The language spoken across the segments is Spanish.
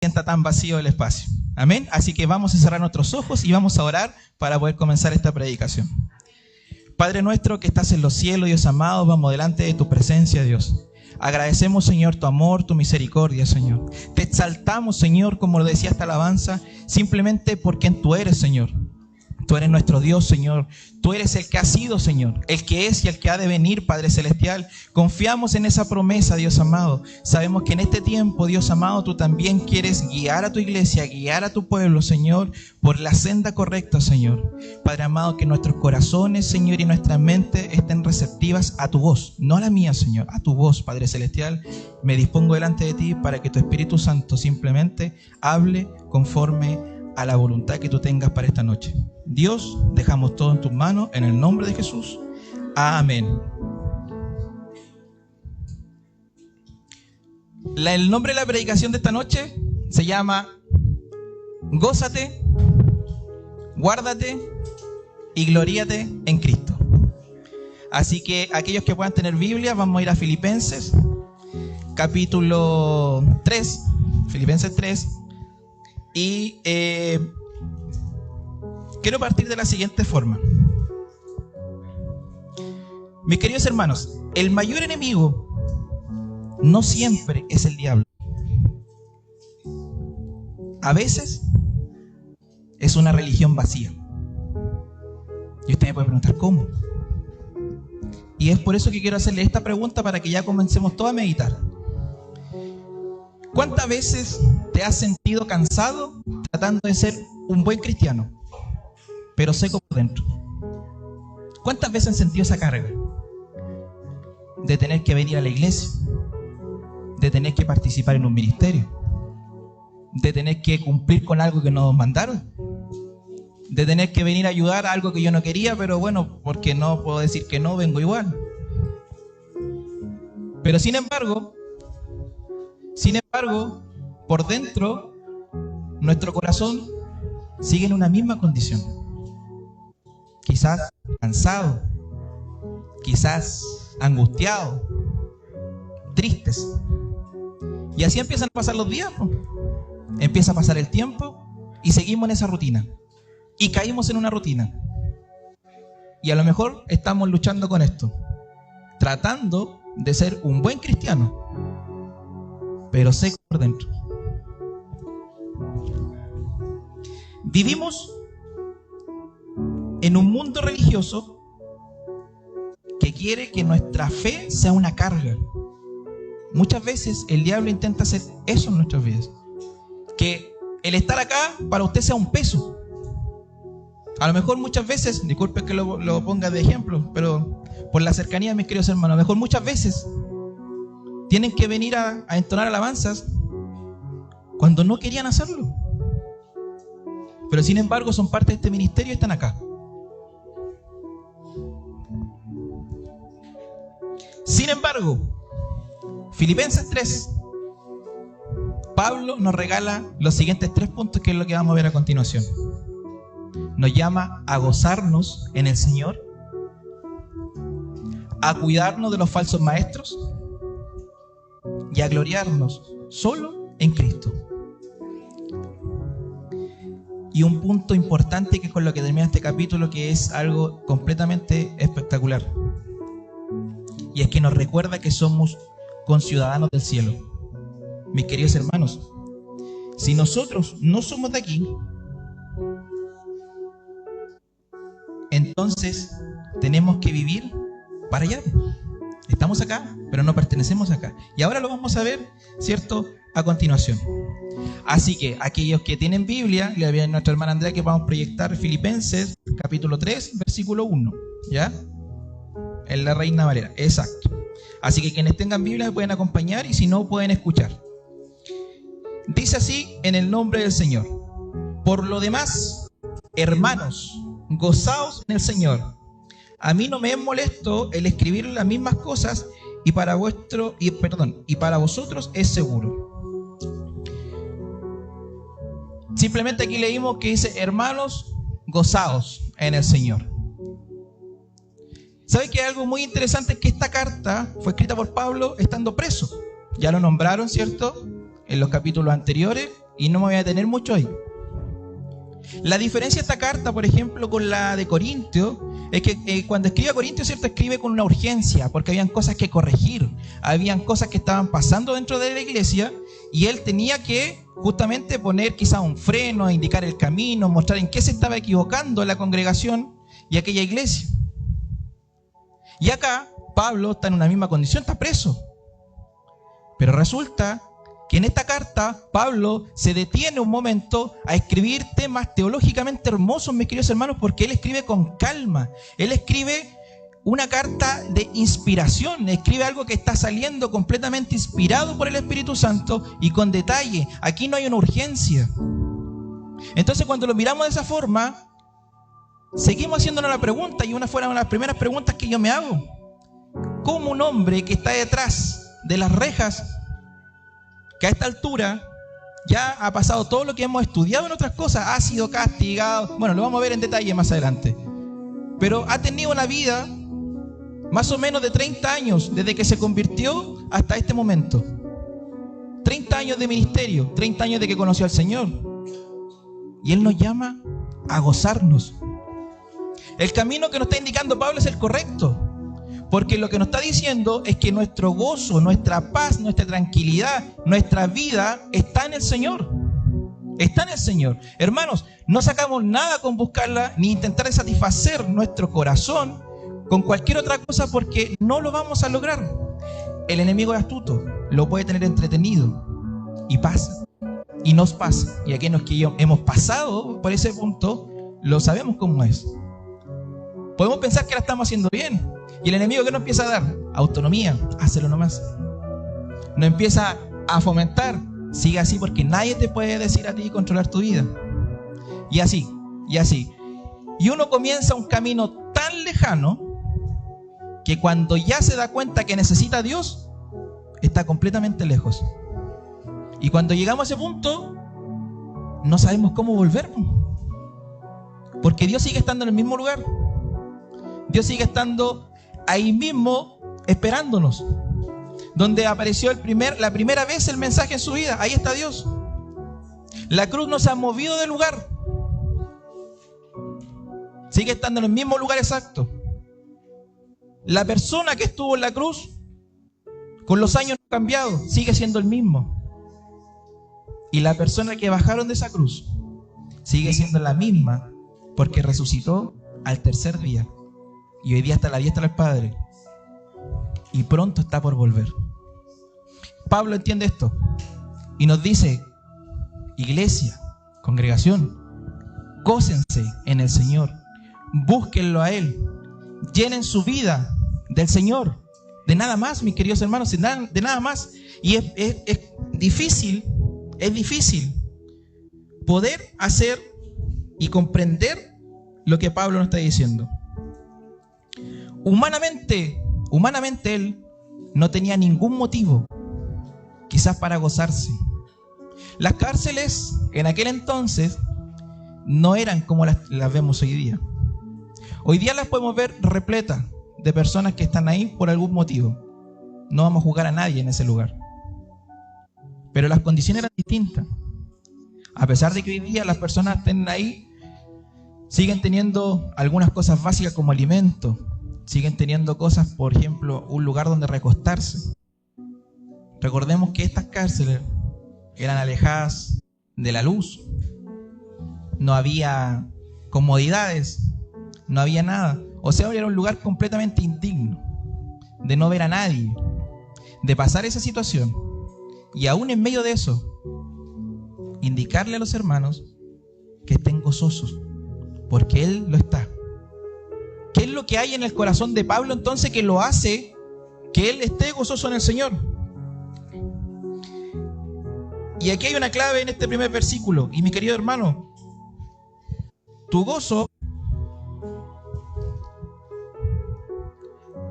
sienta tan vacío el espacio. Amén. Así que vamos a cerrar nuestros ojos y vamos a orar para poder comenzar esta predicación. Padre nuestro que estás en los cielos, Dios amado, vamos delante de tu presencia, Dios. Agradecemos, Señor, tu amor, tu misericordia, Señor. Te exaltamos, Señor, como lo decía esta alabanza, simplemente porque tú eres, Señor. Tú eres nuestro Dios, Señor. Tú eres el que ha sido, Señor, el que es y el que ha de venir, Padre Celestial. Confiamos en esa promesa, Dios amado. Sabemos que en este tiempo, Dios amado, tú también quieres guiar a tu iglesia, guiar a tu pueblo, Señor, por la senda correcta, Señor. Padre amado, que nuestros corazones, Señor, y nuestras mentes estén receptivas a tu voz, no a la mía, Señor, a tu voz, Padre Celestial. Me dispongo delante de ti para que tu Espíritu Santo simplemente hable conforme a la voluntad que tú tengas para esta noche. Dios, dejamos todo en tus manos, en el nombre de Jesús. Amén. El nombre de la predicación de esta noche se llama Gózate, guárdate y gloríate en Cristo. Así que aquellos que puedan tener Biblia, vamos a ir a Filipenses, capítulo 3, Filipenses 3. Y quiero partir de la siguiente forma. Mis queridos hermanos, el mayor enemigo no siempre es el diablo. A veces es una religión vacía. Y usted me puede preguntar, ¿cómo? Y es por eso que quiero hacerle esta pregunta para que ya comencemos todos a meditar. ¿Cuántas veces te has sentido cansado tratando de ser un buen cristiano, pero seco por dentro? ¿Cuántas veces has sentido esa carga de tener que venir a la iglesia, de tener que participar en un ministerio, de tener que cumplir con algo que nos mandaron, de tener que venir a ayudar a algo que yo no quería, pero bueno, porque no puedo decir que no, vengo igual? Pero sin embargo, por dentro, nuestro corazón sigue en una misma condición. Quizás cansado, quizás angustiado, tristes. Y así empiezan a pasar los días, ¿no? Empieza a pasar el tiempo y seguimos en esa rutina. Y caímos en una rutina. Y a lo mejor estamos luchando con esto, tratando de ser un buen cristiano, pero seco por dentro. Vivimos en un mundo religioso que quiere que nuestra fe sea una carga. Muchas veces el diablo intenta hacer eso en nuestras vidas. Que el estar acá para usted sea un peso. A lo mejor muchas veces, disculpe que lo ponga de ejemplo, pero por la cercanía, mis queridos hermanos, a lo mejor muchas veces tienen que venir a entonar alabanzas cuando no querían hacerlo. Pero sin embargo son parte de este ministerio y están acá. Sin embargo, Filipenses 3, Pablo nos regala los siguientes 3 puntos, que es lo que vamos a ver a continuación. Nos llama a gozarnos en el Señor, a cuidarnos de los falsos maestros y a gloriarnos solo en Cristo. Y un punto importante que es con lo que termina este capítulo, que es algo completamente espectacular, y es que nos recuerda que somos conciudadanos del cielo. Mis queridos hermanos, si nosotros no somos de aquí, entonces tenemos que vivir para allá. Estamos acá, pero no pertenecemos acá. Y ahora lo vamos a ver, ¿cierto?, a continuación. Así que aquellos que tienen Biblia, le voy a nuestra hermana Andrea que vamos a proyectar Filipenses capítulo 3, versículo 1, ¿ya? En la Reina Valera, exacto. Así que quienes tengan Biblia me pueden acompañar, y si no, pueden escuchar. Dice así, en el nombre del Señor: por lo demás, hermanos, gozaos en el Señor. A mí no me es molesto el escribir las mismas cosas, y para vosotros es seguro. Simplemente aquí leímos que dice: hermanos, gozaos en el Señor. ¿Sabe que hay algo muy interesante? Que esta carta fue escrita por Pablo estando preso. Ya lo nombraron, ¿cierto?, en los capítulos anteriores, y no me voy a detener mucho ahí. La diferencia de esta carta, por ejemplo, con la de Corintios, es que cuando escribe a Corintios, ¿cierto?, escribe con una urgencia, porque habían cosas que corregir, habían cosas que estaban pasando dentro de la iglesia, y él tenía que justamente poner quizá un freno, indicar el camino, mostrar en qué se estaba equivocando la congregación y aquella iglesia. Y acá Pablo está en una misma condición, está preso. Pero resulta que en esta carta Pablo se detiene un momento a escribir temas teológicamente hermosos, mis queridos hermanos, porque él escribe con calma. Él escribe una carta de inspiración, escribe algo que está saliendo completamente inspirado por el Espíritu Santo y con detalle. Aquí no hay una urgencia. Entonces, cuando lo miramos de esa forma, seguimos haciéndonos la pregunta, y una fue una de las primeras preguntas que yo me hago: ¿cómo un hombre que está detrás de las rejas, que a esta altura ya ha pasado todo lo que hemos estudiado en otras cosas, ha sido castigado, bueno, lo vamos a ver en detalle más adelante, pero ha tenido una vida más o menos de 30 años desde que se convirtió hasta este momento? 30 años de ministerio, 30 años de que conoció al Señor, y Él nos llama a gozarnos. El camino que nos está indicando Pablo es el correcto, porque lo que nos está diciendo es que nuestro gozo, nuestra paz, nuestra tranquilidad, nuestra vida está en el Señor. Está en el Señor. Hermanos, no sacamos nada con buscarla, ni intentar satisfacer nuestro corazón con cualquier otra cosa, porque no lo vamos a lograr. El enemigo es astuto, lo puede tener entretenido, y pasa, y nos pasa. Y aquellos que hemos pasado por ese punto, lo sabemos cómo es. Podemos pensar que la estamos haciendo bien, y el enemigo, ¿qué nos empieza a dar? Autonomía, hazlo nomás. Nos empieza a fomentar: sigue así, porque nadie te puede decir a ti controlar tu vida. Y así, y así. Y uno comienza un camino tan lejano que cuando ya se da cuenta que necesita a Dios, está completamente lejos. Y cuando llegamos a ese punto, no sabemos cómo volver, porque Dios sigue estando en el mismo lugar. Dios sigue estando ahí mismo esperándonos. Donde apareció la primera vez el mensaje en su vida, ahí está Dios. La cruz no se ha movido de lugar. Sigue estando en el mismo lugar exacto. La persona que estuvo en la cruz, con los años no ha cambiado, sigue siendo el mismo. Y la persona que bajaron de esa cruz sigue siendo la misma, porque resucitó al tercer día. Y hoy día está a la diestra del Padre. Y pronto está por volver. Pablo entiende esto y nos dice: iglesia, congregación, gócense en el Señor, búsquenlo a Él, llenen su vida del Señor, de nada más, mis queridos hermanos, de nada más. Y es difícil poder hacer y comprender lo que Pablo nos está diciendo. Humanamente él no tenía ningún motivo, quizás, para gozarse. Las cárceles en aquel entonces no eran como las vemos hoy día. Hoy día las podemos ver repletas de personas que están ahí por algún motivo. No vamos a juzgar a nadie en ese lugar, pero las condiciones eran distintas. A pesar de que hoy día las personas estén ahí, siguen teniendo algunas cosas básicas como alimento. Siguen teniendo cosas, por ejemplo, un lugar donde recostarse. Recordemos que estas cárceles eran alejadas de la luz. No había comodidades, no había nada. O sea, era un lugar completamente indigno, de no ver a nadie, de pasar esa situación. Y aún en medio de eso, indicarle a los hermanos que estén gozosos, porque Él lo está. ¿Qué es lo que hay en el corazón de Pablo entonces que lo hace que él esté gozoso en el Señor? Y aquí hay una clave en este primer versículo. Y mi querido hermano, tu gozo...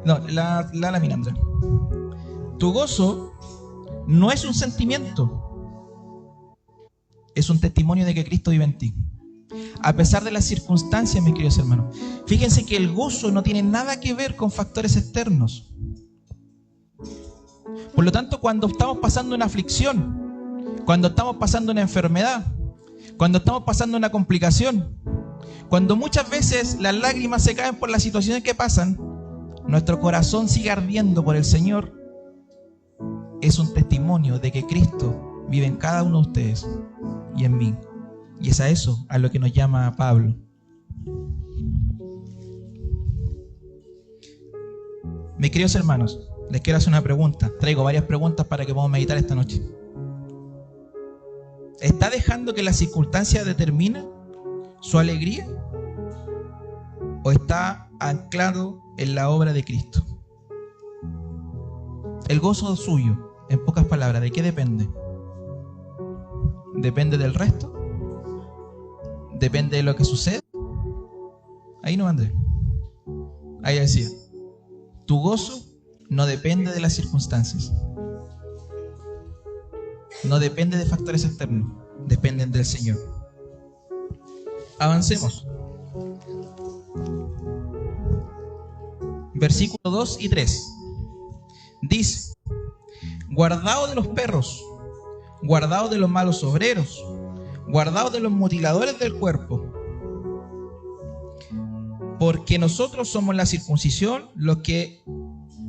No, la Andrea. Tu gozo no es un sentimiento, es un testimonio de que Cristo vive en ti. A pesar de las circunstancias, mis queridos hermanos. Fíjense que el gozo no tiene nada que ver con factores externos. Por lo tanto, cuando estamos pasando una aflicción, cuando estamos pasando una enfermedad, cuando estamos pasando una complicación, cuando muchas veces las lágrimas se caen por las situaciones que pasan, nuestro corazón sigue ardiendo por el Señor. Es un testimonio de que Cristo vive en cada uno de ustedes y en mí. Y es a eso a lo que nos llama Pablo. Mis queridos hermanos, les quiero hacer una pregunta. Traigo varias preguntas para que podamos meditar esta noche. ¿Está dejando que las circunstancias determinen su alegría? ¿O está anclado en la obra de Cristo? El gozo suyo, en pocas palabras, ¿de qué depende? ¿Depende del resto? ¿Depende de lo que sucede? Ahí no, Andrés. Ahí decía, tu gozo no depende de las circunstancias. No depende de factores externos, dependen del Señor. Avancemos. Versículos 2 y 3. Dice: guardaos de los perros, guardaos de los malos obreros, guardaos de los mutiladores del cuerpo, porque nosotros somos la circuncisión, los que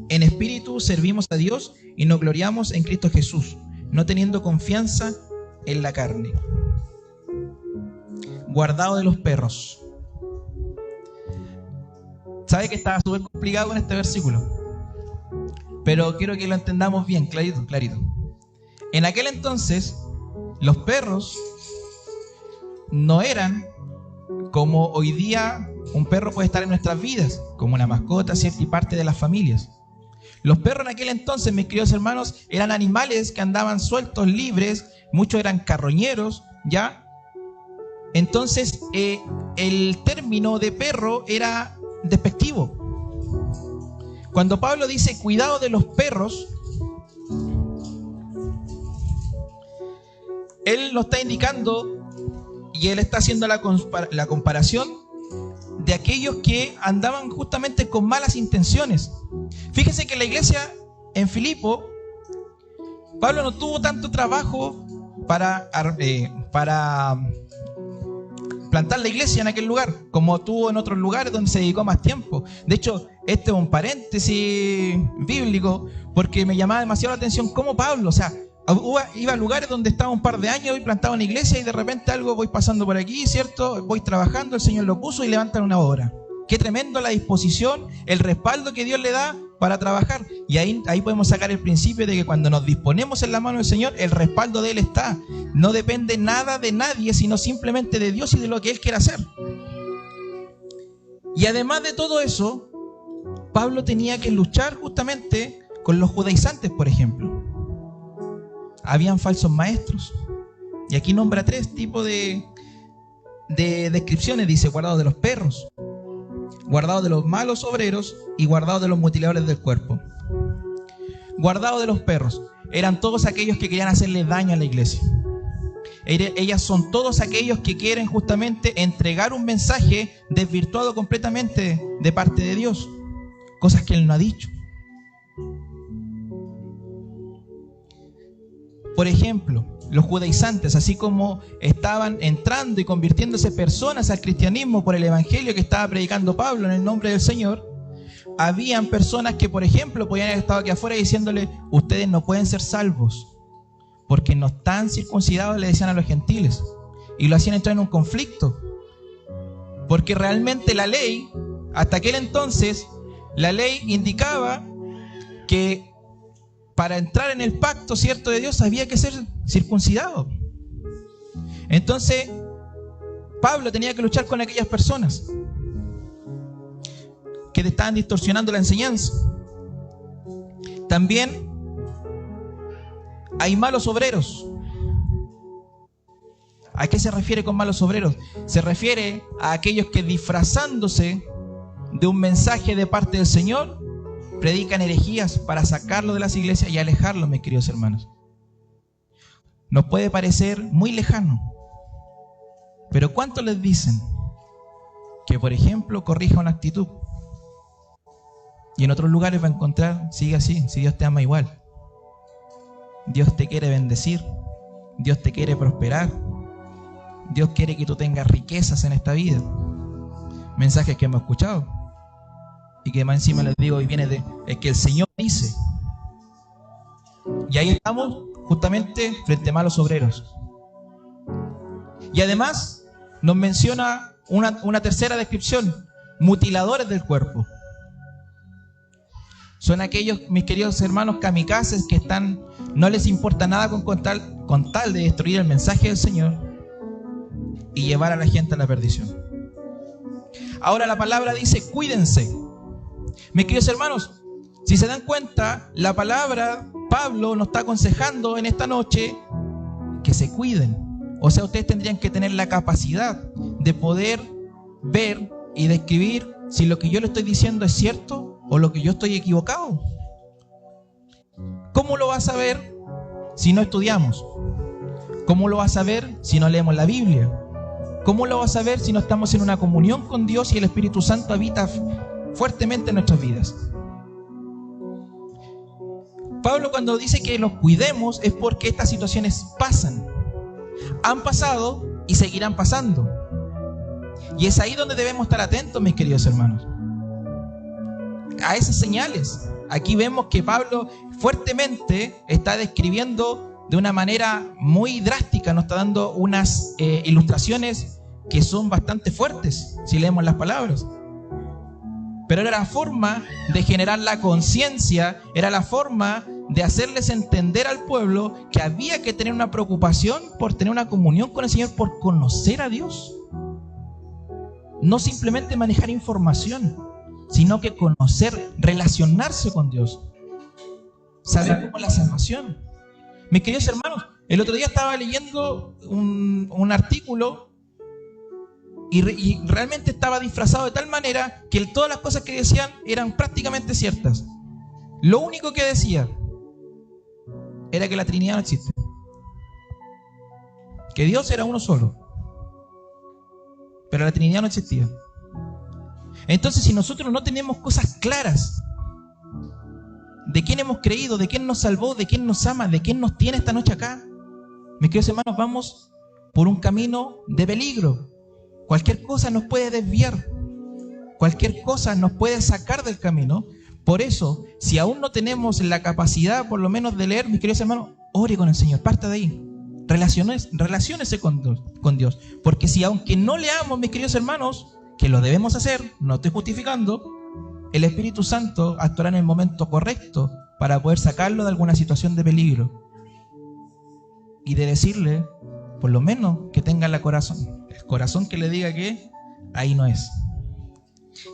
en espíritu servimos a Dios y nos gloriamos en Cristo Jesús, no teniendo confianza en la carne. Guardaos de los perros. ¿Sabe que estaba súper complicado con este versículo? Pero quiero que lo entendamos bien, clarito, clarito. En aquel entonces, los perros no eran como hoy día un perro puede estar en nuestras vidas, como una mascota, ¿cierto? Y parte de las familias. Los perros en aquel entonces, mis queridos hermanos, eran animales que andaban sueltos, libres, muchos eran carroñeros, ¿ya? Entonces, el término de perro era despectivo. Cuando Pablo dice cuidado de los perros, él lo está indicando y él está haciendo la comparación de aquellos que andaban justamente con malas intenciones. Fíjense que la iglesia en Filipo, Pablo no tuvo tanto trabajo para plantar la iglesia en aquel lugar, como tuvo en otros lugares donde se dedicó más tiempo. De hecho, este es un paréntesis bíblico, porque me llamaba demasiado la atención cómo Pablo, iba a lugares donde estaba un par de años y plantaba una iglesia y de repente algo voy pasando por aquí, ¿cierto? Voy trabajando, el Señor lo puso y levantan una obra. Qué tremendo la disposición, el respaldo que Dios le da para trabajar. Y ahí podemos sacar el principio de que cuando nos disponemos en la mano del Señor, el respaldo de Él está. No depende nada de nadie, sino simplemente de Dios y de lo que Él quiere hacer. Y además de todo eso, Pablo tenía que luchar justamente con los judaizantes, por ejemplo. Habían falsos maestros. Y aquí nombra 3 tipos de descripciones. Dice: guardado de los perros, guardado de los malos obreros y guardado de los mutiladores del cuerpo. Guardado de los perros eran todos aquellos que querían hacerle daño a la iglesia. Ellas son todos aquellos que quieren justamente entregar un mensaje desvirtuado completamente de parte de Dios, cosas que Él no ha dicho. Por ejemplo, los judaizantes, así como estaban entrando y convirtiéndose personas al cristianismo por el evangelio que estaba predicando Pablo en el nombre del Señor, habían personas que, por ejemplo, podían haber estado aquí afuera diciéndole: ustedes no pueden ser salvos porque no están circuncidados, le decían a los gentiles, y lo hacían entrar en un conflicto, porque realmente la ley, hasta aquel entonces, la ley indicaba que para entrar en el pacto, ¿cierto?, de Dios había que ser circuncidado. Entonces Pablo tenía que luchar con aquellas personas que te estaban distorsionando la enseñanza. También hay malos obreros. ¿A qué se refiere con malos obreros? Se refiere a aquellos que, disfrazándose de un mensaje de parte del Señor, predican herejías para sacarlo de las iglesias y alejarlo, mis queridos hermanos. Nos puede parecer muy lejano, pero ¿cuántos les dicen que, por ejemplo, corrija una actitud? Y en otros lugares va a encontrar: sigue así, si Dios te ama igual, Dios te quiere bendecir, Dios te quiere prosperar. Dios quiere que tú tengas riquezas en esta vida. Mensajes que hemos escuchado. Y que más encima les digo, y viene de es que el Señor dice. Y ahí estamos justamente frente a malos obreros. Y además nos menciona una tercera descripción: mutiladores del cuerpo. Son aquellos, mis queridos hermanos, kamikazes que no les importa nada con tal de destruir el mensaje del Señor y llevar a la gente a la perdición. Ahora la palabra dice: cuídense. Mis queridos hermanos, si se dan cuenta, la palabra, Pablo nos está aconsejando en esta noche que se cuiden. O sea, ustedes tendrían que tener la capacidad de poder ver y describir si lo que yo le estoy diciendo es cierto o lo que yo estoy equivocado. ¿Cómo lo vas a ver si no estudiamos? ¿Cómo lo vas a ver si no leemos la Biblia? ¿Cómo lo vas a ver si no estamos en una comunión con Dios y el Espíritu Santo habita fuertemente en nuestras vidas? Pablo, cuando dice que los cuidemos, es porque estas situaciones pasan. Han pasado y seguirán pasando. Y es ahí donde debemos estar atentos, mis queridos hermanos, a esas señales. Aquí vemos que Pablo fuertemente está describiendo de una manera muy drástica, nos está dando unas ilustraciones que son bastante fuertes si leemos las palabras. Pero era la forma de generar la conciencia, era la forma de hacerles entender al pueblo que había que tener una preocupación por tener una comunión con el Señor, por conocer a Dios. No simplemente manejar información, sino que conocer, relacionarse con Dios. Saber cómo es la salvación. Mis queridos hermanos, el otro día estaba leyendo un artículo y realmente estaba disfrazado de tal manera que todas las cosas que decían eran prácticamente ciertas. Lo único que decía era que la Trinidad no existe, que Dios era uno solo, pero la Trinidad no existía. Entonces, si nosotros no tenemos cosas claras de quién hemos creído, de quién nos salvó, de quién nos ama, de quién nos tiene esta noche acá, mis queridos hermanos, vamos por un camino de peligro. Cualquier cosa nos puede desviar, cualquier cosa nos puede sacar del camino. Por eso, si aún no tenemos la capacidad por lo menos de leer, mis queridos hermanos, ore con el Señor, parta de ahí. Relaciónese con Dios. Porque si aunque no leamos, mis queridos hermanos, que lo debemos hacer, no estoy justificando, el Espíritu Santo actuará en el momento correcto para poder sacarlo de alguna situación de peligro y de decirle, por lo menos, que tenga el corazón que le diga que ahí no es.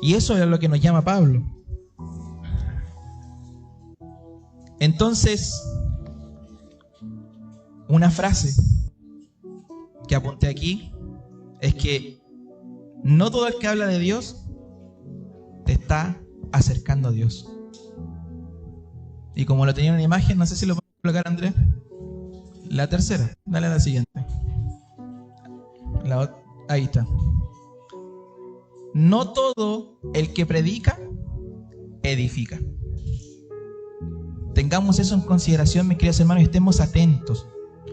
Y eso es lo que nos llama Pablo. Entonces, una frase que apunté aquí es que no todo el que habla de Dios te está acercando a Dios. Y como lo tenía en una imagen, no sé si lo puedo colocar, Andrés. La tercera, dale a la siguiente. Ahí está. No todo el que predica edifica. Tengamos eso en consideración, mis queridos hermanos, y estemos atentos.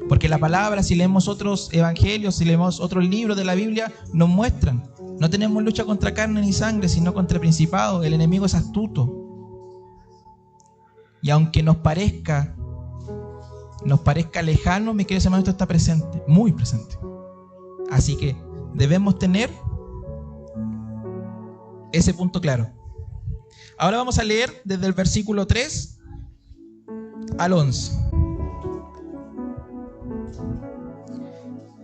Porque la palabra, si leemos otros evangelios, si leemos otros libros de la Biblia, nos muestran. No tenemos lucha contra carne ni sangre, sino contra principados. El enemigo es astuto. Y aunque nos parezca lejano, mis queridos hermanos, esto está presente, muy presente. Así que debemos tener ese punto claro. Ahora vamos a leer desde el versículo 3 al 11.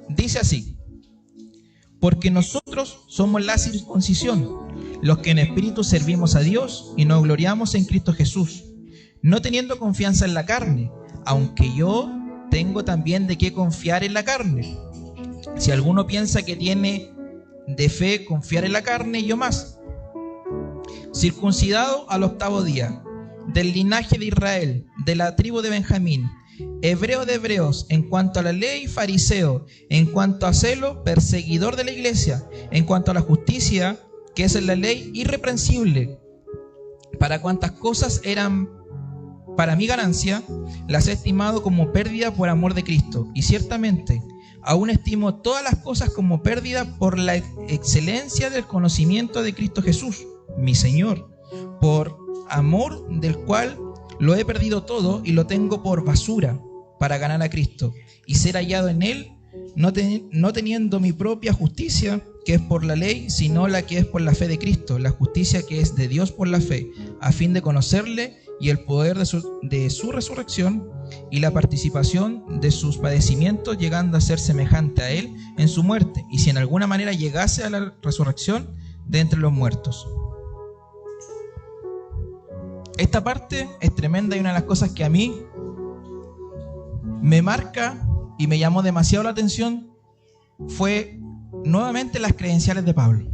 Dice así: porque nosotros somos la circuncisión, los que en espíritu servimos a Dios y nos gloriamos en Cristo Jesús, no teniendo confianza en la carne, aunque yo tengo también de qué confiar en la carne. Si alguno piensa que tiene de fe confiar en la carne, yo más. Circuncidado al 8º día, del linaje de Israel, de la tribu de Benjamín, hebreo de hebreos, en cuanto a la ley, fariseo, en cuanto a celo, perseguidor de la iglesia, en cuanto a la justicia, que es en la ley, irreprensible. Para cuantas cosas eran para mi ganancia, las he estimado como pérdida por amor de Cristo. Y ciertamente, aún estimo todas las cosas como pérdida por la excelencia del conocimiento de Cristo Jesús, mi Señor, por amor del cual lo he perdido todo y lo tengo por basura para ganar a Cristo y ser hallado en Él, no teniendo mi propia justicia, que es por la ley, sino la que es por la fe de Cristo, la justicia que es de Dios por la fe, a fin de conocerle y el poder de su resurrección y la participación de sus padecimientos, llegando a ser semejante a Él en su muerte, y si en alguna manera llegase a la resurrección de entre los muertos. Esta parte es tremenda y una de las cosas que a mí me marca y me llamó demasiado la atención fue nuevamente las credenciales de Pablo.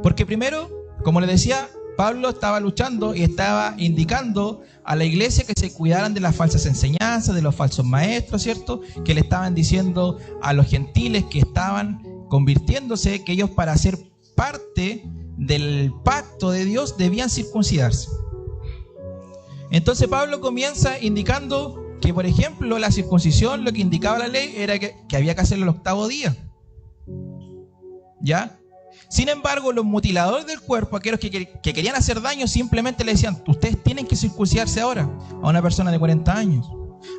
Porque primero, como les decía, Pablo estaba luchando y estaba indicando a la iglesia que se cuidaran de las falsas enseñanzas, de los falsos maestros, ¿cierto? Que le estaban diciendo a los gentiles que estaban convirtiéndose, que ellos para ser parte del pacto de Dios debían circuncidarse. Entonces Pablo comienza indicando que, por ejemplo, la circuncisión, lo que indicaba la ley era que había que hacerlo el 8º día. ¿Ya? Sin embargo, los mutiladores del cuerpo, aquellos que querían hacer daño, simplemente le decían: ustedes tienen que circuncidarse ahora. A una persona de 40 años,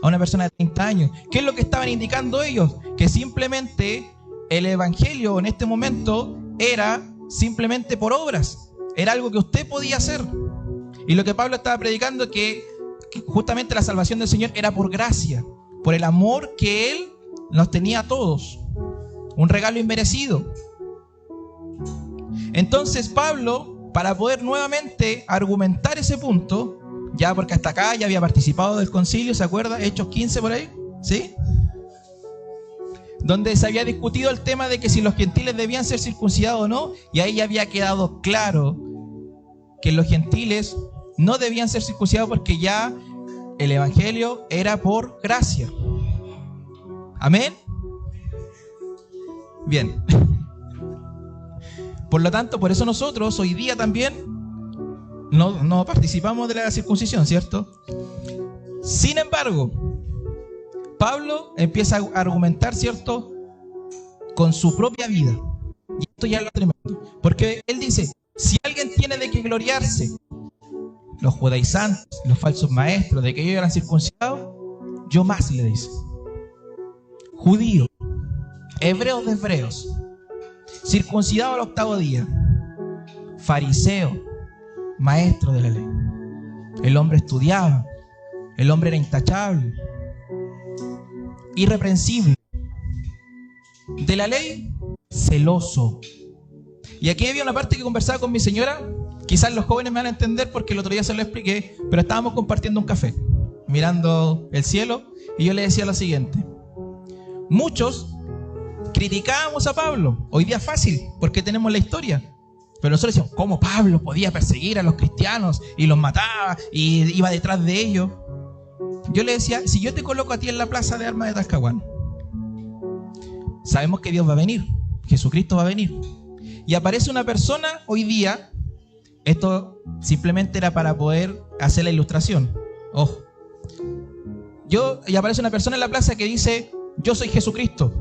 a una persona de 30 años. ¿Qué es lo que estaban indicando ellos? Que simplemente el evangelio en este momento era simplemente por obras. Era algo que usted podía hacer. Y lo que Pablo estaba predicando es que justamente la salvación del Señor era por gracia, por el amor que Él nos tenía a todos. Un regalo inmerecido. Entonces Pablo, para poder nuevamente argumentar ese punto, ya porque hasta acá ya había participado del concilio, ¿se acuerda? Hechos 15 por ahí, ¿sí? Donde se había discutido el tema de que si los gentiles debían ser circuncidados o no, y ahí ya había quedado claro que los gentiles no debían ser circuncidados porque ya el evangelio era por gracia. ¿Amén? Bien. Por lo tanto, por eso nosotros hoy día también no participamos de la circuncisión, ¿cierto? Sin embargo, Pablo empieza a argumentar, ¿cierto?, con su propia vida. Y esto ya es lo tremendo. Porque él dice: si alguien tiene de qué gloriarse, los judaizantes, los falsos maestros, de que ellos eran circuncidados, yo más, le dice. Judío, hebreos de hebreos, circuncidado al 8º día, fariseo, maestro de la ley. El hombre estudiaba, el hombre era intachable, irreprensible. De la ley, celoso. Y aquí había una parte que conversaba con mi señora. Quizás los jóvenes me van a entender porque el otro día se lo expliqué, pero estábamos compartiendo un café, mirando el cielo, y yo le decía lo siguiente: muchos criticábamos a Pablo. Hoy día es fácil porque tenemos la historia, pero nosotros decíamos: ¿cómo Pablo podía perseguir a los cristianos y los mataba y iba detrás de ellos? Yo le decía: si yo te coloco a ti en la plaza de armas de Talcahuano, sabemos que Dios va a venir, Jesucristo va a venir, y aparece una persona hoy día. Esto simplemente era para poder hacer la ilustración. Ojo. Y aparece una persona en la plaza que dice: yo soy Jesucristo.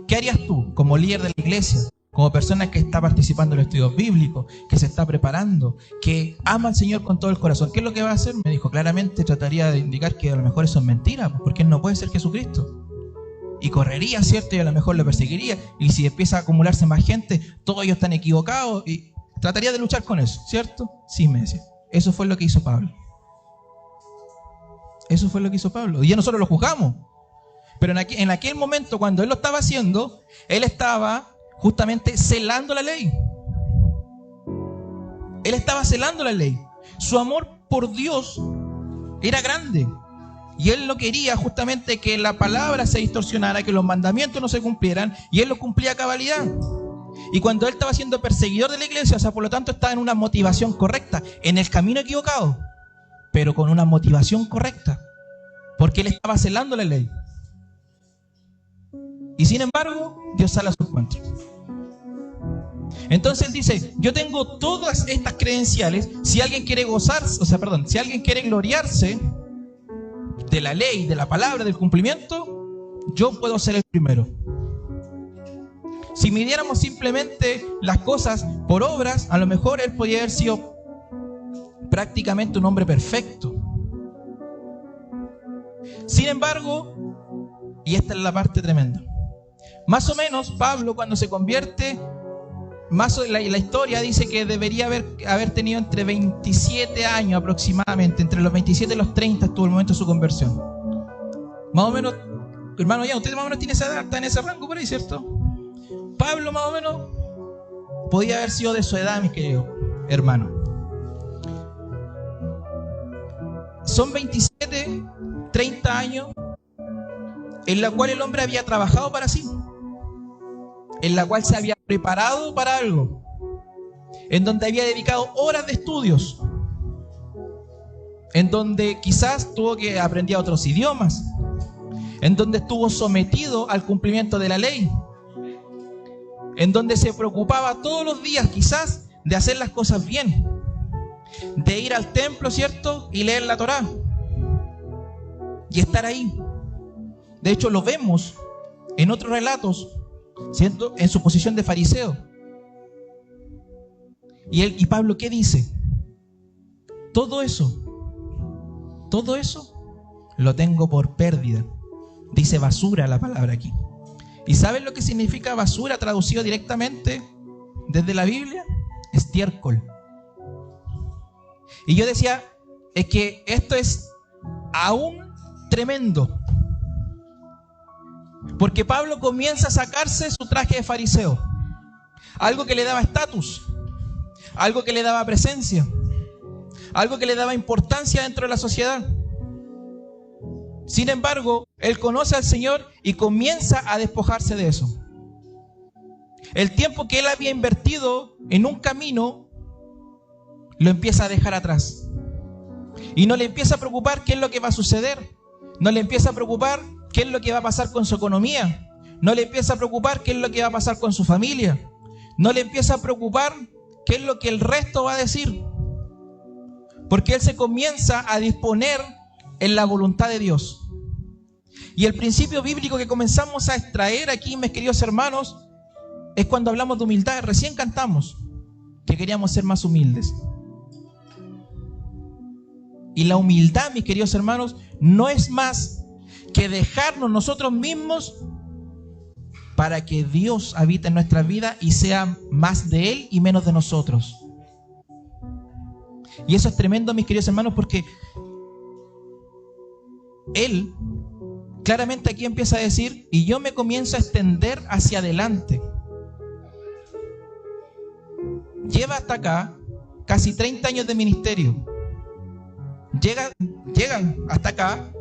¿Qué harías tú como líder de la iglesia? Como persona que está participando en los estudios bíblicos, que se está preparando, que ama al Señor con todo el corazón. ¿Qué es lo que va a hacer? Me dijo: claramente trataría de indicar que a lo mejor eso es mentira, porque él no puede ser Jesucristo. Y correría, ¿cierto? Y a lo mejor lo perseguiría. Y si empieza a acumularse más gente, todos ellos están equivocados. Y trataría de luchar con eso, ¿cierto? Sí, me decía. Eso fue lo que hizo Pablo. Eso fue lo que hizo Pablo. Y ya nosotros lo juzgamos. Pero en aquel momento, cuando él lo estaba haciendo, él estaba justamente celando la ley. Él estaba celando la ley. Su amor por Dios era grande. Y él no quería justamente que la palabra se distorsionara, que los mandamientos no se cumplieran, y él lo cumplía a cabalidad. Y cuando él estaba siendo perseguidor de la iglesia, o sea, por lo tanto estaba en una motivación correcta, en el camino equivocado, pero con una motivación correcta, porque él estaba celando la ley. Y sin embargo, Dios sale a su encuentro. Entonces él dice, yo tengo todas estas credenciales. Si alguien quiere si alguien quiere gloriarse de la ley, de la palabra, del cumplimiento, yo puedo ser el primero. Si midiéramos simplemente las cosas por obras, a lo mejor él podría haber sido prácticamente un hombre perfecto. Sin embargo, y esta es la parte tremenda, más o menos Pablo, cuando se convierte, la historia dice que debería haber tenido entre 27 años aproximadamente, entre los 27 y los 30 estuvo el momento de su conversión. Más o menos, hermano, ya usted más o menos tiene esa edad, está en ese rango por ahí, ¿cierto? Pablo más o menos podía haber sido de su edad, mis queridos hermanos. Son 27, 30 años en la cual el hombre había trabajado para sí, en la cual se había preparado para algo, en donde había dedicado horas de estudios, en donde quizás tuvo que aprender otros idiomas, en donde estuvo sometido al cumplimiento de la ley, en donde se preocupaba todos los días quizás de hacer las cosas bien, de ir al templo, ¿cierto? Y leer la Torá y estar ahí. De hecho lo vemos en otros relatos, ¿cierto? En su posición de fariseo. Y Pablo, ¿qué dice? Todo eso lo tengo por pérdida. Dice basura la palabra aquí. ¿Y saben lo que significa basura traducido directamente desde la Biblia? Estiércol. Y yo decía, es que esto es aún tremendo. Porque Pablo comienza a sacarse su traje de fariseo. Algo que le daba estatus, algo que le daba presencia, algo que le daba importancia dentro de la sociedad. Sin embargo, él conoce al Señor y comienza a despojarse de eso. El tiempo que él había invertido en un camino, lo empieza a dejar atrás. Y no le empieza a preocupar qué es lo que va a suceder. No le empieza a preocupar qué es lo que va a pasar con su economía. No le empieza a preocupar qué es lo que va a pasar con su familia. No le empieza a preocupar qué es lo que el resto va a decir. Porque él se comienza a disponer en la voluntad de Dios. Y el principio bíblico que comenzamos a extraer aquí, mis queridos hermanos, es cuando hablamos de humildad. Recién cantamos que queríamos ser más humildes. Y la humildad, mis queridos hermanos, no es más que dejarnos nosotros mismos para que Dios habite en nuestras vidas y sea más de Él y menos de nosotros. Y eso es tremendo, mis queridos hermanos, porque Él claramente aquí empieza a decir, y yo me comienzo a extender hacia adelante. Lleva hasta acá casi 30 años de ministerio. Llegan hasta acá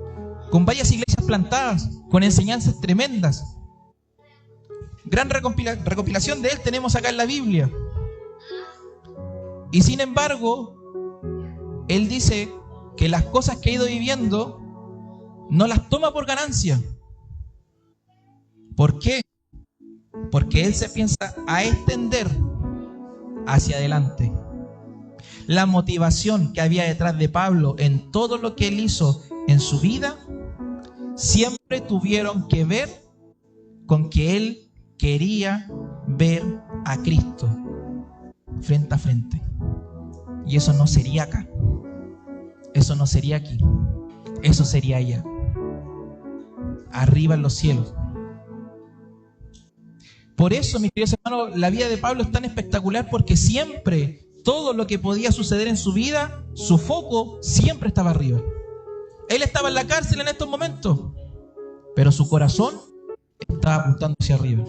con varias iglesias plantadas, con enseñanzas tremendas. Gran recopilación de él tenemos acá en la Biblia. Y sin embargo, él dice que las cosas que ha ido viviendo no las toma por ganancia. ¿Por qué? Porque él se piensa a extender hacia adelante. La motivación que había detrás de Pablo en todo lo que él hizo en su vida siempre tuvieron que ver con que él quería ver a Cristo frente a frente. Y eso no sería acá, eso no sería aquí, eso sería allá, arriba en los cielos. Por eso, mis queridos hermanos, la vida de Pablo es tan espectacular, porque siempre, todo lo que podía suceder en su vida, su foco siempre estaba arriba. Él estaba en la cárcel en estos momentos, pero su corazón estaba apuntando hacia arriba.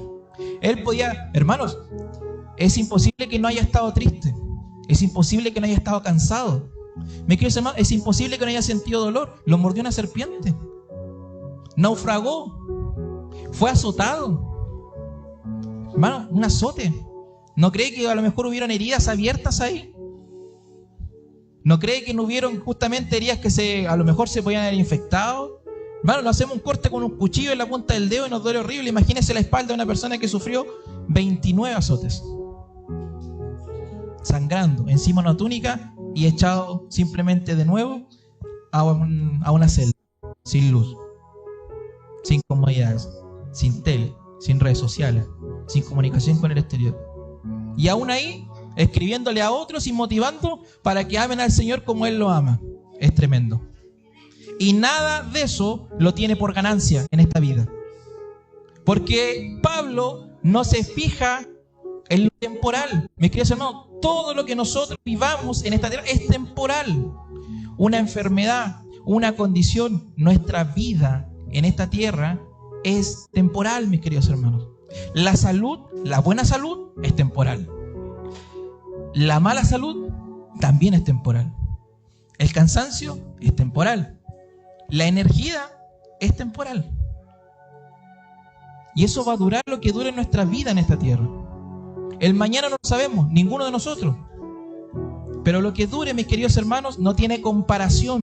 Él podía, hermanos, es imposible que no haya estado triste, es imposible que no haya estado cansado. Mis queridos hermanos, es imposible que no haya sentido dolor. Lo mordió una serpiente, naufragó, fue azotado. Hermano, un azote. ¿No cree que a lo mejor hubieron heridas abiertas ahí? ¿No cree que no hubieron justamente heridas que a lo mejor se podían haber infectado? Hermano, nos hacemos un corte con un cuchillo en la punta del dedo y nos duele horrible. Imagínese la espalda de una persona que sufrió 29 azotes. sangrando, encima de una túnica y echado simplemente de nuevo a una celda, sin luz, sin comodidades, sin tele, sin redes sociales, sin comunicación con el exterior. Y aún ahí, escribiéndole a otros y motivando para que amen al Señor como Él lo ama. Es tremendo. Y nada de eso lo tiene por ganancia en esta vida. Porque Pablo no se fija en lo temporal. Mis queridos hermanos, todo lo que nosotros vivamos en esta tierra es temporal. Una enfermedad, una condición, nuestra vida en esta tierra es temporal, mis queridos hermanos. La salud, la buena salud es temporal. La mala salud también es temporal. El cansancio es temporal. La energía es temporal. Y eso va a durar lo que dure nuestra vida en esta tierra. El mañana no lo sabemos, ninguno de nosotros. Pero lo que dure, mis queridos hermanos, no tiene comparación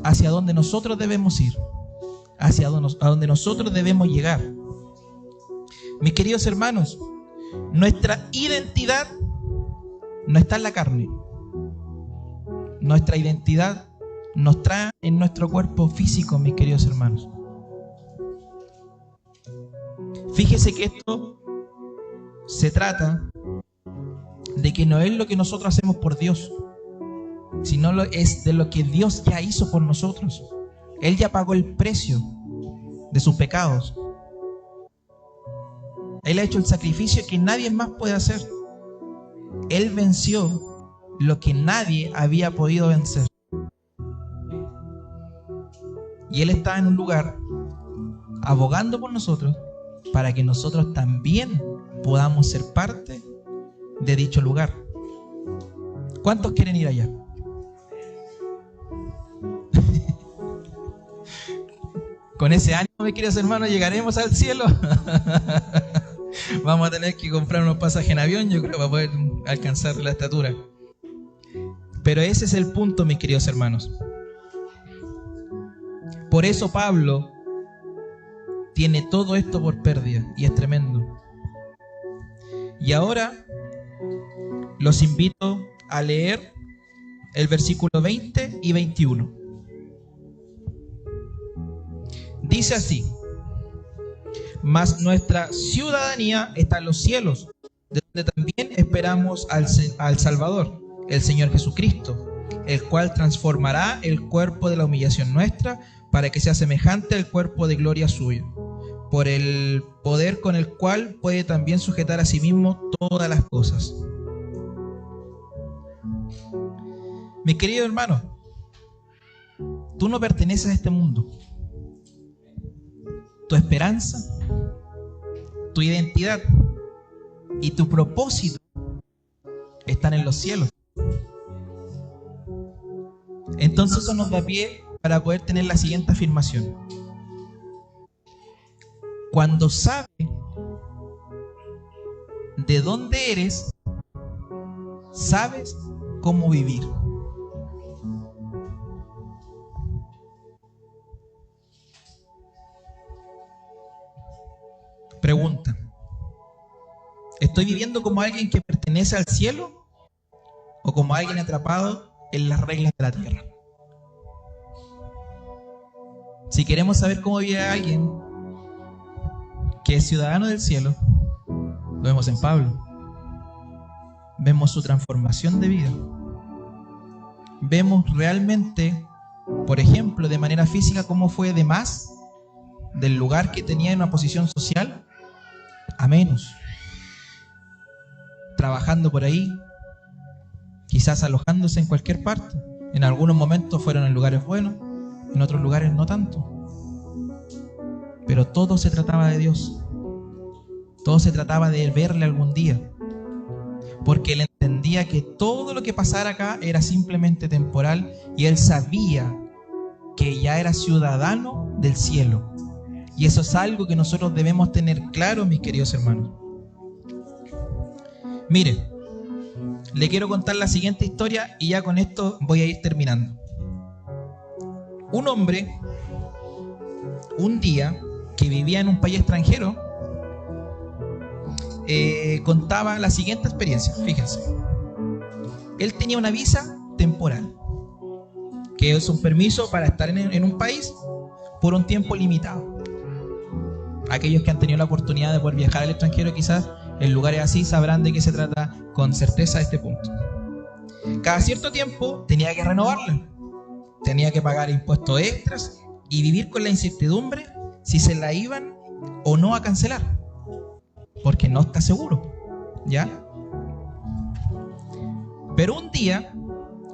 hacia donde nosotros debemos ir, hacia donde nosotros debemos llegar. Mis queridos hermanos, nuestra identidad no está en la carne. Nuestra identidad nos trae en nuestro cuerpo físico, mis queridos hermanos. Fíjese que esto se trata de que no es lo que nosotros hacemos por Dios, sino es de lo que Dios ya hizo por nosotros. Él ya pagó el precio de sus pecados. Él ha hecho el sacrificio que nadie más puede hacer. Él venció lo que nadie había podido vencer. Y Él está en un lugar abogando por nosotros para que nosotros también podamos ser parte de dicho lugar. ¿Cuántos quieren ir allá? Con ese ánimo, mis queridos hermanos, llegaremos al cielo. Vamos a tener que comprar unos pasajes en avión, yo creo, para poder alcanzar la estatura. Pero ese es el punto, mis queridos hermanos. Por eso Pablo tiene todo esto por pérdida, y es tremendo. Y ahora los invito a leer el versículo 20 y 21. Dice así: mas nuestra ciudadanía está en los cielos, de donde también esperamos al Salvador, el Señor Jesucristo, el cual transformará el cuerpo de la humillación nuestra para que sea semejante al cuerpo de gloria suyo, por el poder con el cual puede también sujetar a sí mismo todas las cosas. Mi querido hermano, tú no perteneces a este mundo. Tu esperanza, tu identidad y tu propósito están en los cielos. Entonces eso nos da pie para poder tener la siguiente afirmación: cuando sabes de dónde eres, sabes cómo vivir. Pregunta: ¿estoy viviendo como alguien que pertenece al cielo o como alguien atrapado en las reglas de la tierra? Si queremos saber cómo vive alguien que es ciudadano del cielo, lo vemos en Pablo. Vemos su transformación de vida. Vemos realmente, por ejemplo, de manera física, cómo fue de más del lugar que tenía en una posición social a menos, trabajando por ahí, quizás alojándose en cualquier parte. En algunos momentos fueron en lugares buenos, en otros lugares no tanto, pero todo se trataba de Dios. Todo se trataba de verle algún día, porque él entendía que todo lo que pasara acá era simplemente temporal, y él sabía que ya era ciudadano del cielo. Y eso es algo que nosotros debemos tener claro, mis queridos hermanos. Mire, le quiero contar la siguiente historia y ya con esto voy a ir terminando. Un hombre, un día, que vivía en un país extranjero, contaba la siguiente experiencia. Fíjense, él tenía una visa temporal, que es un permiso para estar en un país por un tiempo limitado. Aquellos que han tenido la oportunidad de poder viajar al extranjero, quizás en lugares así, sabrán de qué se trata con certeza este punto. Cada cierto tiempo tenía que renovarla, tenía que pagar impuestos extras y vivir con la incertidumbre si se la iban o no a cancelar, porque no está seguro, ¿ya? Pero un día,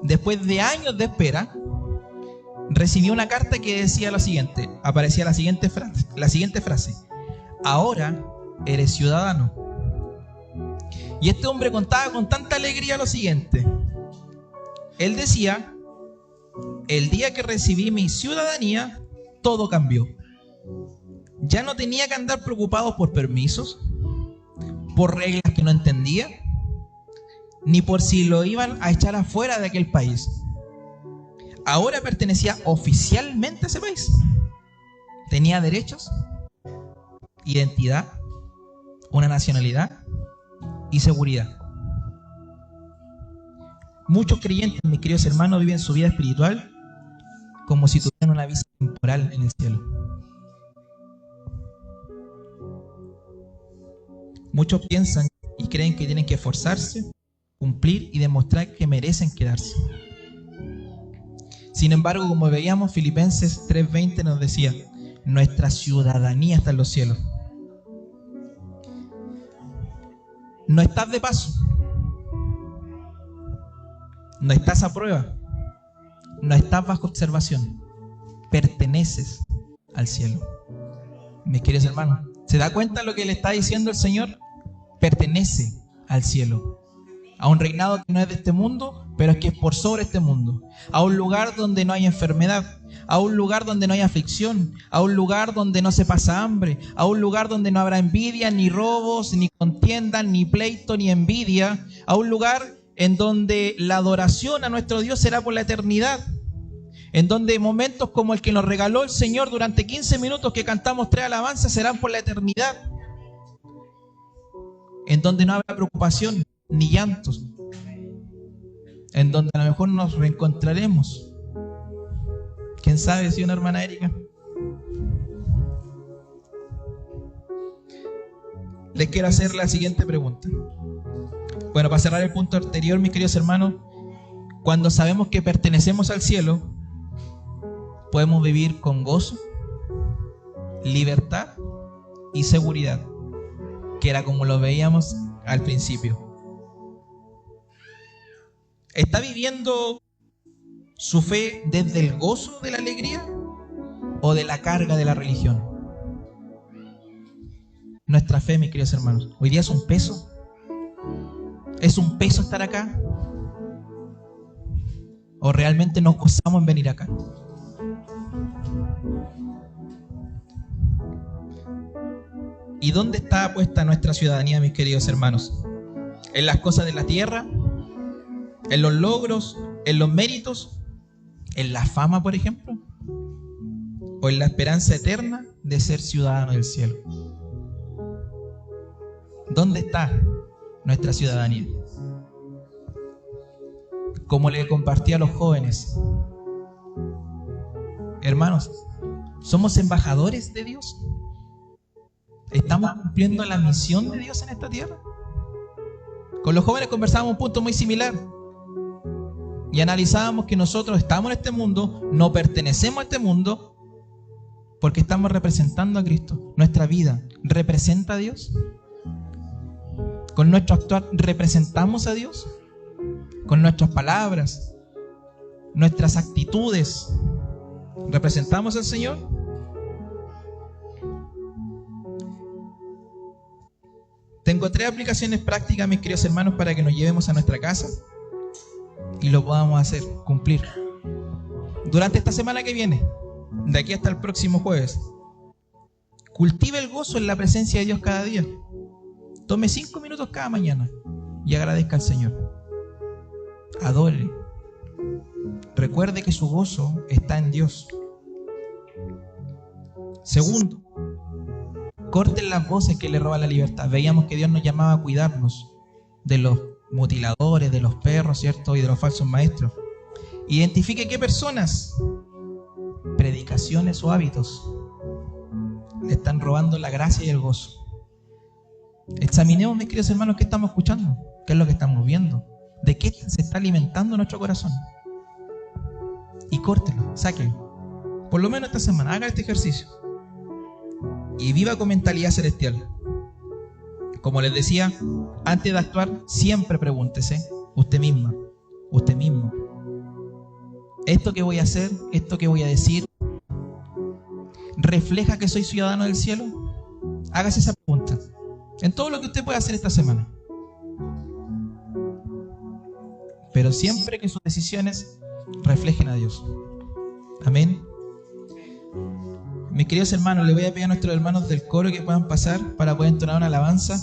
después de años de espera, recibió una carta que decía lo siguiente, aparecía la siguiente frase: ahora eres ciudadano. Y este hombre contaba con tanta alegría lo siguiente. Él decía: el día que recibí mi ciudadanía, todo cambió. Ya no tenía que andar preocupado por permisos, por reglas que no entendía, ni por si lo iban a echar afuera de aquel país. Ahora pertenecía oficialmente a ese país. Tenía derechos, identidad, una nacionalidad y seguridad. Muchos creyentes, mis queridos hermanos, viven su vida espiritual como si tuvieran una visa temporal en el cielo. Muchos piensan y creen que tienen que esforzarse, cumplir y demostrar que merecen quedarse. Sin embargo, como veíamos, Filipenses 3:20 nos decía: nuestra ciudadanía está en los cielos. No estás de paso, no estás a prueba, no estás bajo observación, perteneces al cielo. Mis queridos hermanos, ¿se da cuenta lo que le está diciendo el Señor? Pertenece al cielo, a un reinado que no es de este mundo, pero es que es por sobre este mundo, a un lugar donde no hay enfermedad, a un lugar donde no hay aflicción, a un lugar donde no se pasa hambre, a un lugar donde no habrá envidia, ni robos, ni contiendas, ni pleito, ni envidia, a un lugar en donde la adoración a nuestro Dios será por la eternidad, en donde momentos como el que nos regaló el Señor durante 15 minutos que cantamos 3 alabanzas serán por la eternidad, en donde no habrá preocupación ni llantos, en donde a lo mejor nos reencontraremos. ¿Quién sabe, si una hermana Erika? Les quiero hacer la siguiente pregunta. Bueno, para cerrar el punto anterior, mis queridos hermanos, cuando sabemos que pertenecemos al cielo, podemos vivir con gozo, libertad y seguridad, que era como lo veíamos al principio. ¿Está viviendo su fe desde el gozo de la alegría o de la carga de la religión? Nuestra fe, mis queridos hermanos, hoy día es un peso. ¿Es un peso estar acá? ¿O realmente nos gozamos en venir acá? ¿Y dónde está puesta nuestra ciudadanía, mis queridos hermanos? ¿En las cosas de la tierra? ¿En los logros? ¿En los méritos? ¿En la fama, por ejemplo? ¿O en la esperanza eterna de ser ciudadano del cielo? ¿Dónde está nuestra ciudadanía? Como le compartí a los jóvenes, hermanos, ¿somos embajadores de Dios? ¿Estamos cumpliendo la misión de Dios en esta tierra? Con los jóvenes conversábamos un punto muy similar y analizábamos que nosotros estamos en este mundo, no pertenecemos a este mundo, porque estamos representando a Cristo. Nuestra vida representa a Dios. Con nuestro actuar representamos a Dios. Con nuestras palabras, nuestras actitudes, ¿representamos al Señor? Tengo 3 aplicaciones prácticas, mis queridos hermanos, para que nos llevemos a nuestra casa y lo podamos hacer, cumplir. Durante esta semana que viene, de aquí hasta el próximo jueves, cultive el gozo en la presencia de Dios cada día. Tome 5 minutos cada mañana y agradezca al Señor. Adore. Recuerde que su gozo está en Dios. Segundo, Corten las voces que le roban la libertad. Veíamos que Dios nos llamaba a cuidarnos de los mutiladores, de los perros, ¿cierto? Y de los falsos maestros. Identifique qué personas, predicaciones o hábitos le están robando la gracia y el gozo. Examinemos, mis queridos hermanos, qué estamos escuchando, qué es lo que estamos viendo, de qué se está alimentando nuestro corazón. Y córtelo, sáquelo. Por lo menos esta semana, haga este ejercicio. Y viva con mentalidad celestial. Como les decía, antes de actuar, siempre pregúntese, usted misma, usted mismo, ¿esto que voy a hacer, esto que voy a decir, refleja que soy ciudadano del cielo? Hágase esa pregunta en todo lo que usted pueda hacer esta semana. Pero siempre que sus decisiones reflejen a Dios. Amén. Mis queridos hermanos, le voy a pedir a nuestros hermanos del coro que puedan pasar para poder entonar una alabanza.